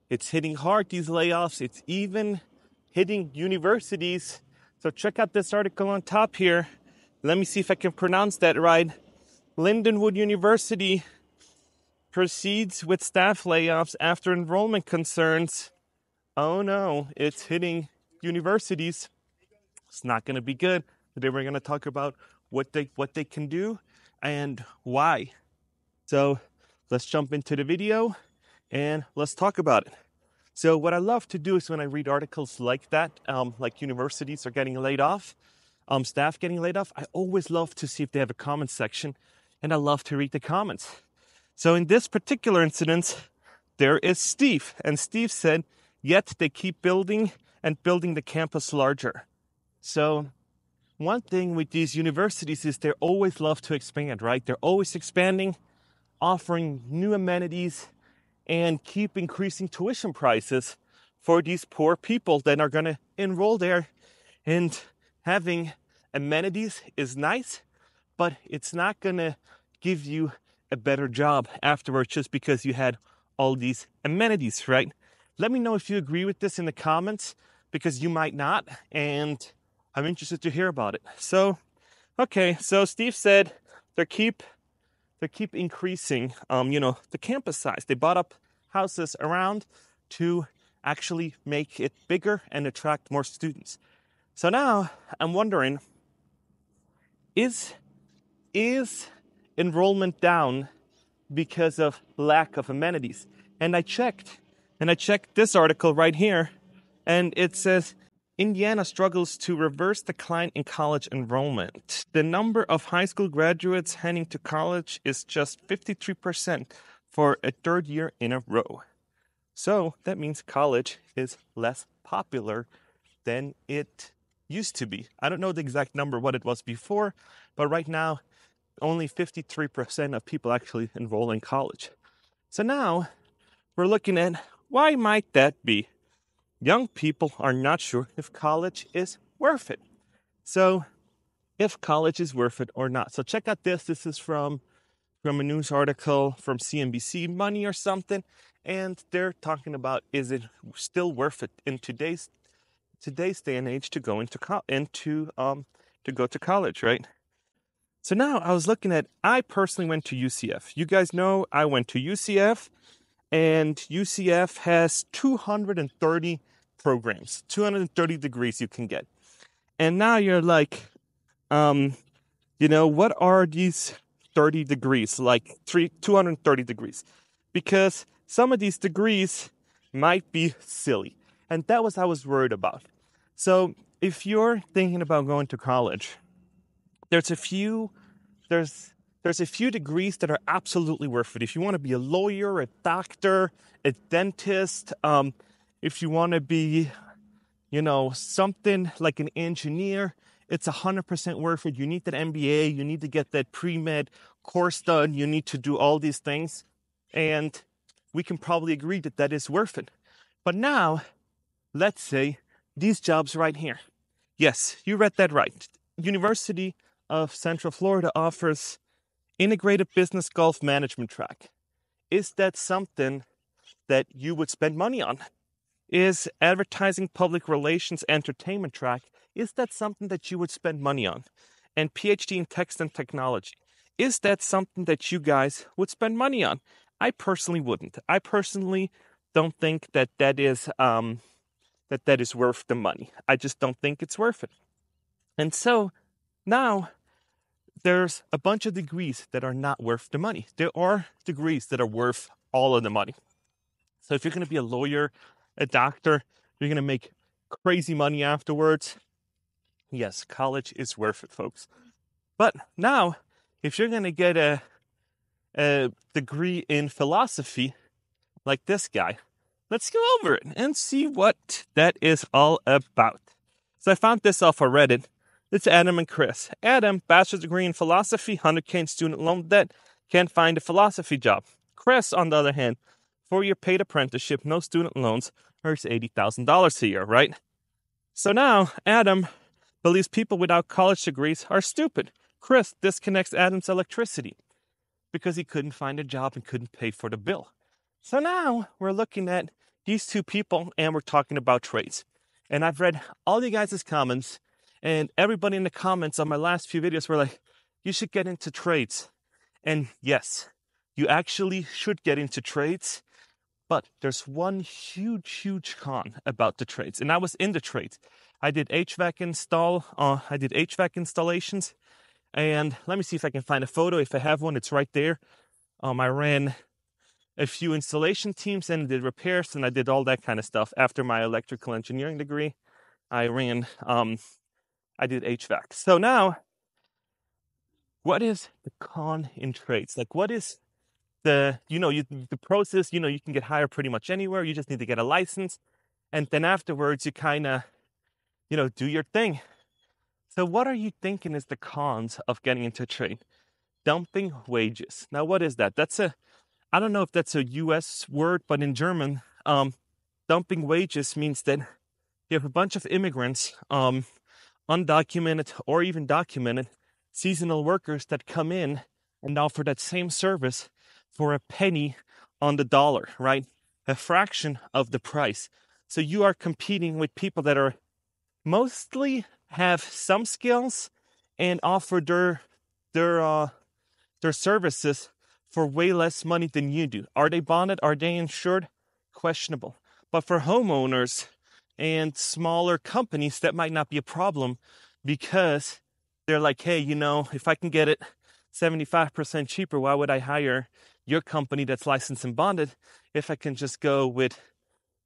It's hitting hard, these layoffs. It's even hitting universities. So check out this article on top here. Let me see if I can pronounce that right. Lindenwood University proceeds with staff layoffs after enrollment concerns. Oh no, it's hitting universities. It's not going to be good. Today we're going to talk about what they can do and why. So let's jump into the video and let's talk about it. So what I love to do is when I read articles like that, like universities are getting laid off, staff getting laid off, I always love to see if they have a comment section, and I love to read the comments. So in this particular incident, there is Steve, and Steve said, yet they keep building and building the campus larger. So one thing with these universities is they always love to expand, right? They're always expanding, offering new amenities, and keep increasing tuition prices for these poor people that are going to enroll there. And having amenities is nice, but it's not going to give you a better job afterwards just because you had all these amenities, right? Let me know if you agree with this in the comments, because you might not, and I'm interested to hear about it. So Steve said they keep increasing, the campus size. They bought up houses around to actually make it bigger and attract more students. So now I'm wondering, is enrollment down because of lack of amenities? And I checked this article right here, and it says, Indiana struggles to reverse decline in college enrollment. The number of high school graduates heading to college is just 53% for a third year in a row. So that means college is less popular than it used to be. I don't know the exact number, what it was before, but right now, only 53% of people actually enroll in college. So now we're looking at, why might that be? Young people are not sure if college is worth it. So if college is worth it or not. So check out this. This is from a news article from CNBC Money or something. And they're talking about, is it still worth it in today's day and age to go to go to college, right? So now I was looking at, I personally went to UCF. You guys know I went to UCF, and UCF has 230 programs, 230 degrees you can get. And now you're like, what are these 30 degrees, like 230 degrees? Because some of these degrees might be silly. And that was what I was worried about. So if you're thinking about going to college, there's a few degrees that are absolutely worth it. If you want to be a lawyer, a doctor, a dentist, if you want to be, something like an engineer, it's 100% worth it. You need that MBA, you need to get that pre-med course done, you need to do all these things, and we can probably agree that that is worth it. But now, let's say these jobs right here. Yes, you read that right. University of Central Florida offers integrated business golf management track. Is that something that you would spend money on? Is advertising, public relations, entertainment track, is that something that you would spend money on? And PhD in text and technology, is that something that you guys would spend money on? I personally wouldn't. I personally don't think that is worth the money. I just don't think it's worth it. And so now there's a bunch of degrees that are not worth the money. There are degrees that are worth all of the money. So if you're going to be a lawyer, a doctor, you're going to make crazy money afterwards. Yes, college is worth it, folks. But now, if you're going to get a degree in philosophy, like this guy, let's go over it and see what that is all about. So I found this off of Reddit. It's Adam and Chris. Adam, bachelor's degree in philosophy, 100K in student loan debt, can't find a philosophy job. Chris, on the other hand, 4-year paid apprenticeship, no student loans, earns $80,000 a year, right? So now, Adam believes people without college degrees are stupid. Chris disconnects Adam's electricity because he couldn't find a job and couldn't pay for the bill. So now we're looking at, these two people, and we're talking about trades. And I've read all you guys' comments, and everybody in the comments on my last few videos were like, you should get into trades. And yes, you actually should get into trades, but there's one huge con about the trades. And I was in the trades. I did HVAC installations, and let me see if I can find a photo. If I have one, it's right there. I ran a few installation teams and did repairs, and I did all that kind of stuff. After my electrical engineering degree, I did HVAC. So now, what is the con in trades? Like, what is the process? You can get hired pretty much anywhere. You just need to get a license, and then afterwards, you kind of, do your thing. So what are you thinking is the cons of getting into a trade? Dumping wages. Now, what is that? I don't know if that's a US word, but in German, dumping wages means that you have a bunch of immigrants, undocumented or even documented, seasonal workers that come in and offer that same service for a penny on the dollar, right? A fraction of the price. So you are competing with people that are mostly have some skills and offer their services for way less money than you do. Are they bonded? Are they insured? Questionable. But for homeowners and smaller companies, that might not be a problem because they're like, hey, if I can get it 75% cheaper, why would I hire your company that's licensed and bonded if I can just go with,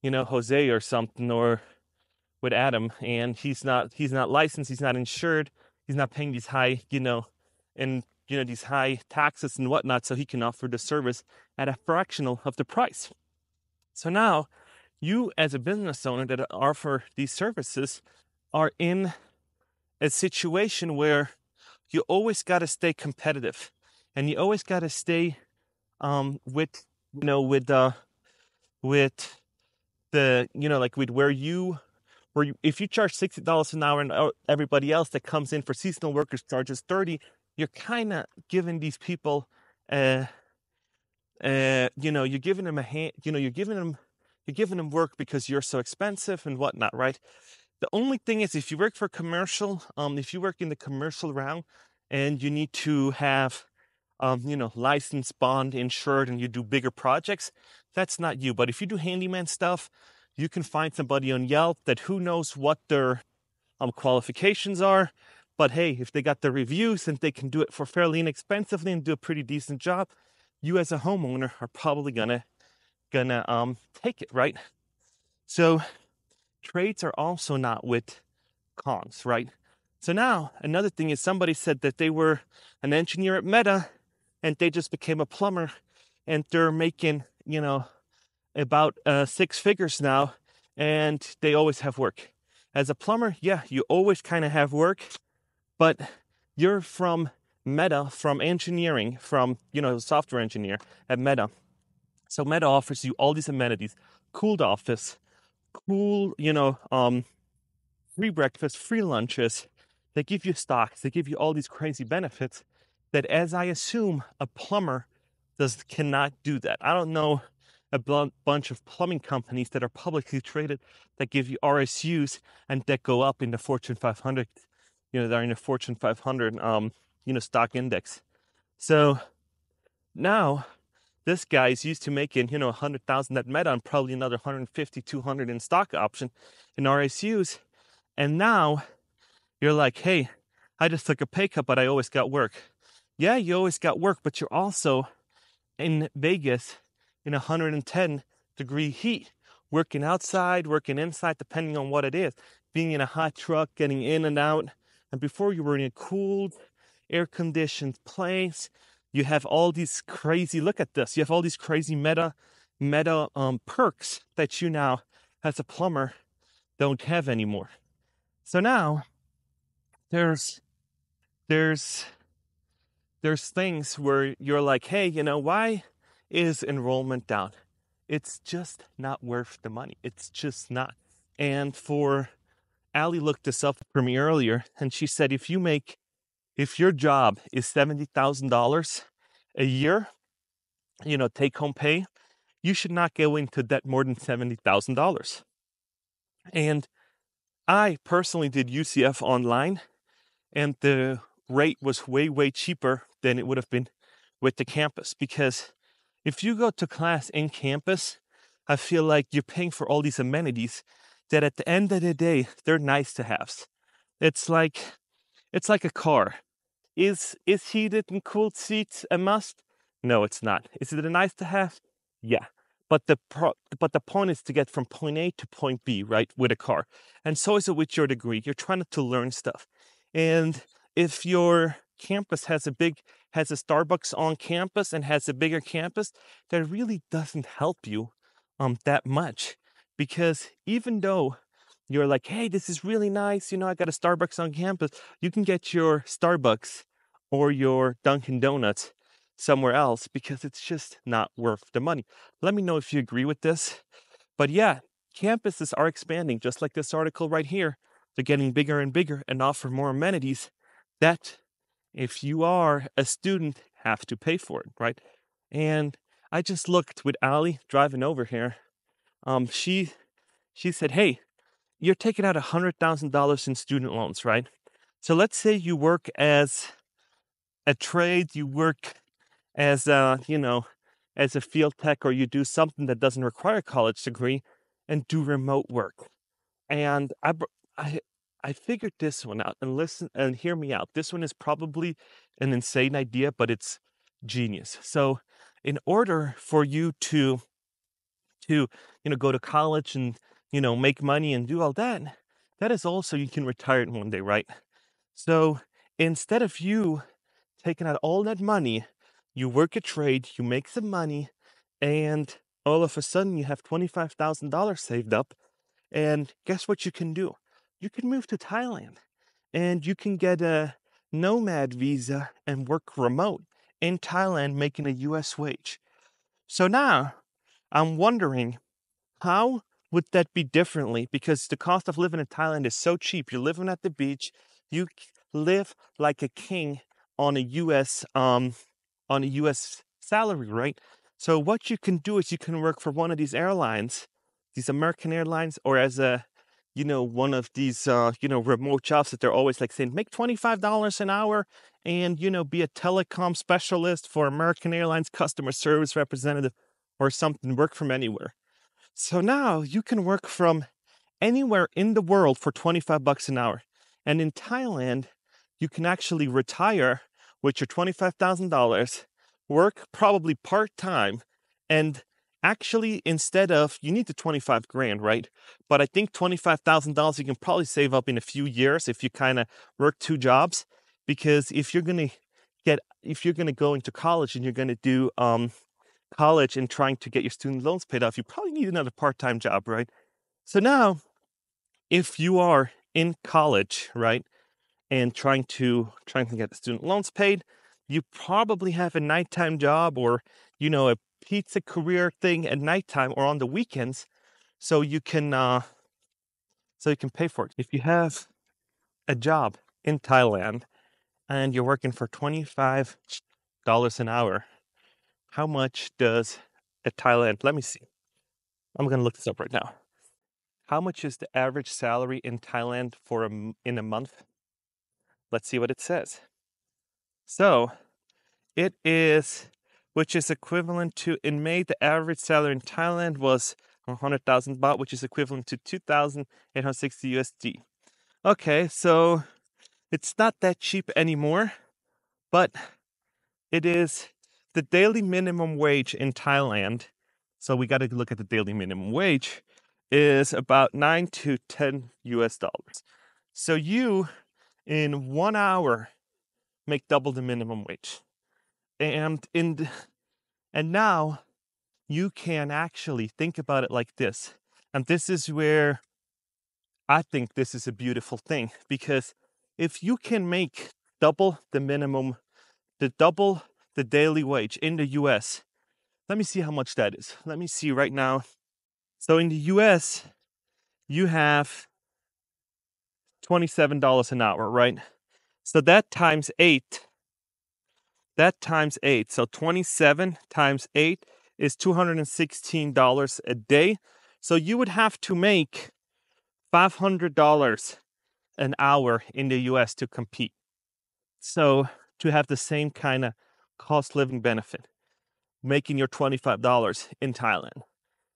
Jose or something, or with Adam, and he's not licensed, he's not insured, he's not paying these high, these high taxes and whatnot, so he can offer the service at a fractional of the price. So now, you as a business owner that offer these services are in a situation where you always got to stay competitive, and you always got to stay with if you charge $60 an hour and everybody else that comes in for seasonal workers charges $30, you're kind of giving these people, you're giving them a hand, you're giving them work because you're so expensive and whatnot, right? The only thing is, if you work for commercial, if you work in the commercial realm and you need to have, license, bond, insured, and you do bigger projects, that's not you. But if you do handyman stuff, you can find somebody on Yelp that who knows what their qualifications are. But hey, if they got the reviews and they can do it for fairly inexpensively and do a pretty decent job, you as a homeowner are probably gonna take it, right? So trades are also not with cons, right? So now another thing is, somebody said that they were an engineer at Meta and they just became a plumber and they're making, about 6 figures now, and they always have work. As a plumber, yeah, you always kind of have work, but you're from Meta, from engineering, from, software engineer at Meta. So Meta offers you all these amenities: cooled office, cool, free breakfast, free lunches. They give you stocks. They give you all these crazy benefits that, as I assume, a plumber cannot do that. I don't know a bunch of plumbing companies that are publicly traded that give you RSUs and that go up in the Fortune 500. They're in the Fortune 500, stock index. So now this guy's used to making, 100,000 at Meta and probably another 150, 200 in stock option in RSUs. And now you're like, hey, I just took a pay cut, but I always got work. Yeah, you always got work, but you're also in Vegas in 110-degree heat, working outside, working inside, depending on what it is, being in a hot truck, getting in and out. And before, you were in a cooled, air-conditioned place. You have all these crazy, look at this, you have all these crazy meta perks that you now, as a plumber, don't have anymore. So now there's things where you're like, hey, why is enrollment down? It's just not worth the money. It's just not. And Allie looked this up for me earlier, and she said, if your job is $70,000 a year, take home pay, you should not go into debt more than $70,000. And I personally did UCF online, and the rate was way, way cheaper than it would have been with the campus. Because if you go to class in campus, I feel like you're paying for all these amenities that at the end of the day, they're nice to haves. It's like a car. Is heated and cooled seats a must? No, it's not. Is it a nice to have? Yeah. But the point is to get from point A to point B, right, with a car. And so is it with your degree. You're trying to learn stuff. And if your campus has a Starbucks on campus and has a bigger campus, that really doesn't help you that much. Because even though you're like, hey, this is really nice, I got a Starbucks on campus, you can get your Starbucks or your Dunkin' Donuts somewhere else because it's just not worth the money. Let me know if you agree with this. But yeah, campuses are expanding, just like this article right here. They're getting bigger and bigger and offer more amenities that, if you are a student, have to pay for it, right? And I just looked with Ali driving over here. She said, hey, you're taking out $100,000 in student loans, right? So let's say you work as a trade, you work as as a field tech, or you do something that doesn't require a college degree and do remote work. And I figured this one out, and listen and hear me out. This one is probably an insane idea, but it's genius. So in order for you to go to college and make money and do all that, that is also, you can retire in one day, right? So instead of you taking out all that money, you work a trade, you make some money, and all of a sudden you have $25,000 saved up. And guess what you can do? You can move to Thailand and you can get a nomad visa and work remote in Thailand, making a US wage. So now I'm wondering, how would that be differently? Because the cost of living in Thailand is so cheap. You're living at the beach. You live like a king on a US salary, right? So what you can do is you can work for one of these airlines, these American Airlines, or as a one of these remote jobs that they're always like saying, make $25 an hour and be a telecom specialist for American Airlines customer service representative or something, work from anywhere. So now you can work from anywhere in the world for $25 an hour. And in Thailand, you can actually retire with your $25,000, work probably part-time, and actually, instead of, you need the 25 grand, right? But I think $25,000 you can probably save up in a few years if you kind of work two jobs. Because if you're gonna go into college and you're gonna do college and trying to get your student loans paid off, you probably need another part-time job, right? So now, if you are in college, right, and trying to get the student loans paid, you probably have a nighttime job or a pizza career thing at nighttime or on the weekends, so you can pay for it. If you have a job in Thailand and you're working for $25 an hour, how much does a Thailand? Let me see. I'm gonna look this up right now. How much is the average salary in Thailand in a month? Let's see what it says. So it is, which is equivalent to, in May, the average salary in Thailand was 100,000 baht, which is equivalent to 2,860 USD. Okay, so it's not that cheap anymore, but it is the daily minimum wage in Thailand. So we got to look at the daily minimum wage is about 9 to 10 US dollars. So you, in 1 hour, make double the minimum wage. And now you can actually think about it like this. And this is where I think this is a beautiful thing, because if you can make double the daily wage in the US, let me see how much that is. Let me see right now. So in the US, you have $27 an hour, right? So that times 8. So 27 times 8 is $216 a day. So you would have to make $500 an hour in the US to compete. So to have the same kind of cost living benefit, making your $25 in Thailand.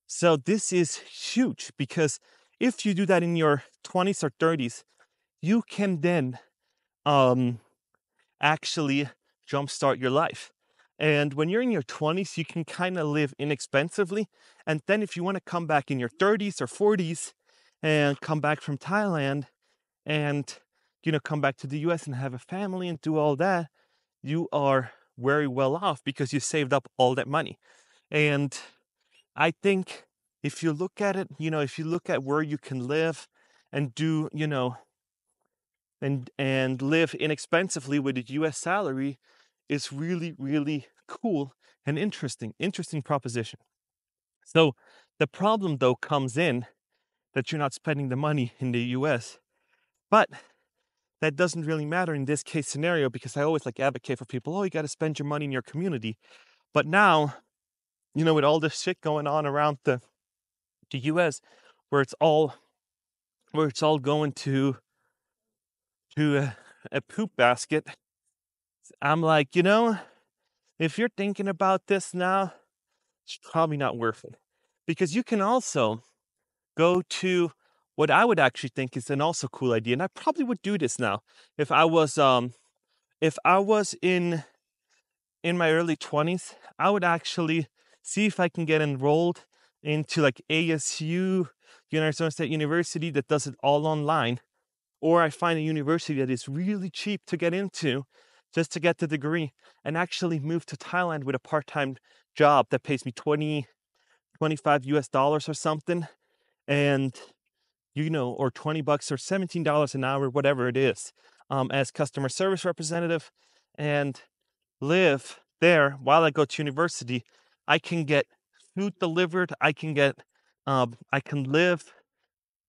So this is huge because if you do that in your 20s or 30s, you can then actually jumpstart your life. And when you're in your 20s, you can kind of live inexpensively. And then if you want to come back in your 30s or 40s and come back from Thailand and, come back to the US and have a family and do all that, you are very well off because you saved up all that money. And I think if you look at it, if you look at where you can live and do, and live inexpensively with a US salary, is really, really cool and interesting proposition. So the problem though comes in that you're not spending the money in the US, but that doesn't really matter in this case scenario because I always advocate for people, you got to spend your money in your community. But now, with all this shit going on around the US, where it's all going to a poop basket, I'm like, if you're thinking about this now, it's probably not worth it. Because you can also go to what I would actually think is an also cool idea, and I probably would do this now if I was in my early 20s. I would actually see if I can get enrolled into ASU, Arizona State University, that does it all online, or I find a university that is really cheap to get into just to get the degree and actually move to Thailand with a part-time job that pays me 25 US dollars or something, and or $20 or $17 an hour, whatever it is, as customer service representative, and live there while I go to university. I can get food delivered. I can live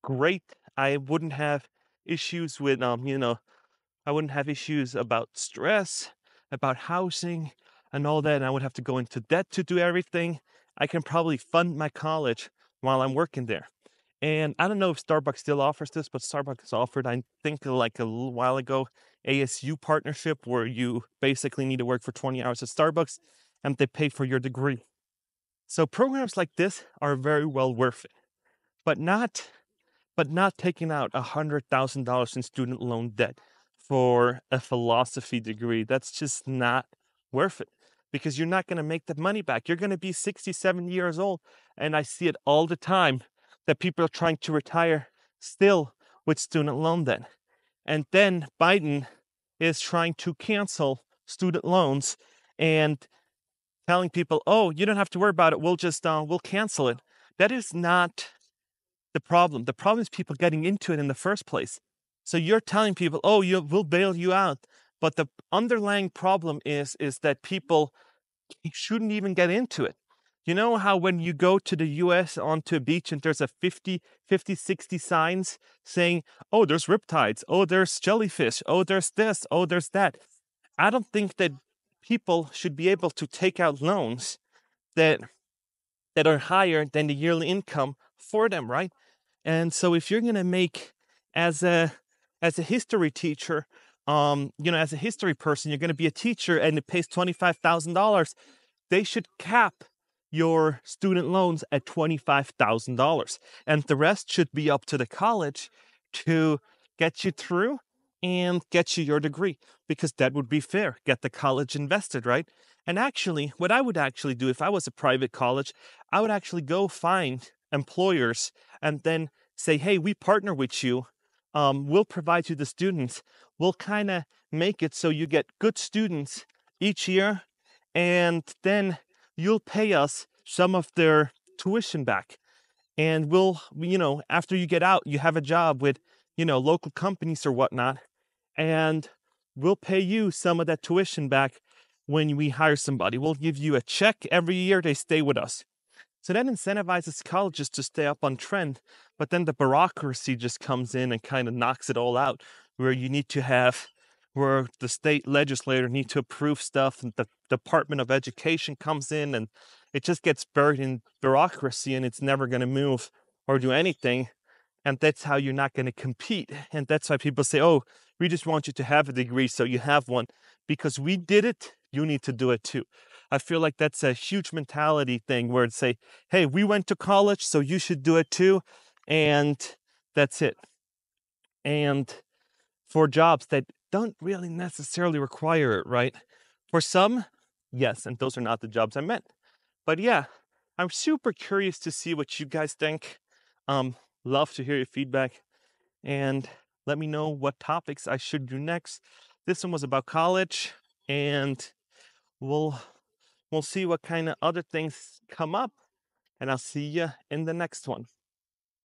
great. I wouldn't have issues with I wouldn't have issues about stress, about housing, and all that. And I would have to go into debt to do everything. I can probably fund my college while I'm working there. And I don't know if Starbucks still offers this, but Starbucks offered, I think, a little while ago, ASU partnership where you basically need to work for 20 hours at Starbucks and they pay for your degree. So programs like this are very well worth it, but not taking out $100,000 in student loan debt for a philosophy degree. That's just not worth it because you're not going to make that money back. You're going to be 67 years old. And I see it all the time that people are trying to retire still with student loan debt. And then Biden is trying to cancel student loans and telling people, you don't have to worry about it. We'll just, we'll cancel it. That is not the problem. The problem is people getting into it in the first place. So you're telling people, we'll bail you out. But the underlying problem is that people shouldn't even get into it. You know how when you go to the US onto a beach and there's a 50, 60 signs saying, there's riptides, there's jellyfish, there's this, there's that. I don't think that people should be able to take out loans that are higher than the yearly income for them, right? And so if you're going to make, as a history teacher, as a history person, you're going to be a teacher and it pays $25,000, they should cap your student loans at $25,000. And the rest should be up to the college to get you through and get you your degree, because that would be fair. Get the college invested, right? And actually, what I would actually do if I was a private college, I would actually go find employers and then say, hey, we partner with you. We'll provide you the students. We'll kind of make it so you get good students each year, and then you'll pay us some of their tuition back. And we'll, after you get out, you have a job with, local companies or whatnot, and we'll pay you some of that tuition back when we hire somebody. We'll give you a check every year they stay with us. So that incentivizes colleges to stay up on trend, but then the bureaucracy just comes in and kind of knocks it all out, where the state legislator need to approve stuff, and the Department of Education comes in and it just gets buried in bureaucracy and it's never going to move or do anything. And that's how you're not going to compete. And that's why people say, oh, we just want you to have a degree so you have one. Because we did it, you need to do it too. I feel like that's a huge mentality thing where it's say, hey, we went to college, so you should do it too. And that's it. And for jobs that don't really necessarily require it, right? For some, yes, and those are not the jobs I meant. But yeah, I'm super curious to see what you guys think. Love to hear your feedback and let me know what topics I should do next. This one was about college, and we'll see what kind of other things come up, and I'll see you in the next one.